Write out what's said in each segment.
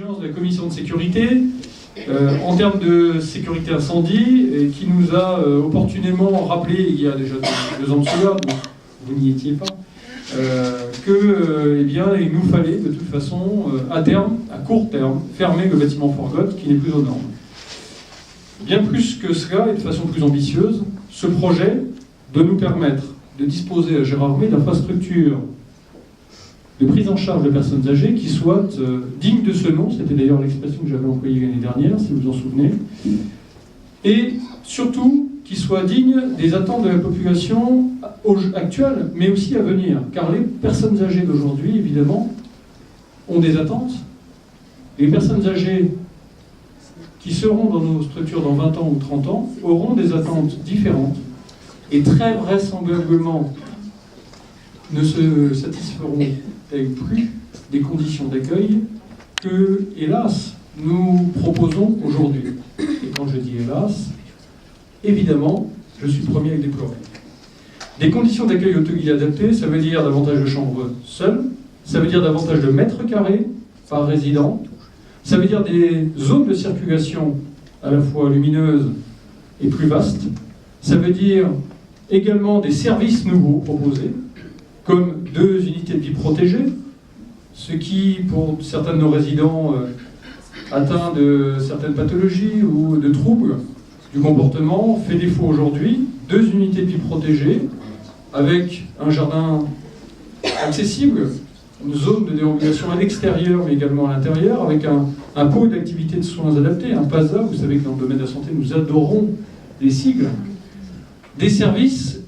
exigence de la commission de sécurité en termes de sécurité incendie et qui nous a opportunément rappelé il y a déjà 2 ans de cela, donc vous n'y étiez pas, eh bien, il nous fallait de toute façon, à terme, à court terme, fermer le bâtiment Forgotte qui n'est plus aux normes. Bien plus que cela, et de façon plus ambitieuse, ce projet doit nous permettre de disposer à Gérardmer d'infrastructures de prise en charge de personnes âgées qui soient dignes de ce nom, c'était d'ailleurs l'expression que j'avais employée l'année dernière, si vous vous en souvenez, et surtout qui soient dignes des attentes de la population actuelle, mais aussi à venir, car les personnes âgées d'aujourd'hui, évidemment, ont des attentes. Les personnes âgées qui seront dans nos structures dans 20 ans ou 30 ans auront des attentes différentes et très vraisemblablement ne se satisferont plus des conditions d'accueil que, hélas, nous proposons aujourd'hui. Et quand je dis hélas, évidemment, je suis le premier à le déplorer. Des conditions d'accueil hôtelier adaptées, ça veut dire davantage de chambres seules, ça veut dire davantage de mètres carrés par résident, ça veut dire des zones de circulation à la fois lumineuses et plus vastes, ça veut dire également des services nouveaux proposés, comme 2 unités de vie protégées, ce qui, pour certains de nos résidents atteints de certaines pathologies ou de troubles du comportement, fait défaut aujourd'hui. 2 unités de vie protégées, avec un jardin accessible, une zone de déambulation à l'extérieur, mais également à l'intérieur, avec un pôle d'activité de soins adaptés, un PASA. Vous savez que dans le domaine de la santé, nous adorons les sigles. Des services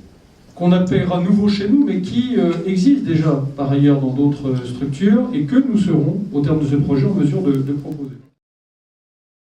qu'on appellera nouveaux chez nous, mais qui existent déjà par ailleurs dans d'autres structures et que nous serons, au terme de ce projet, en mesure de proposer.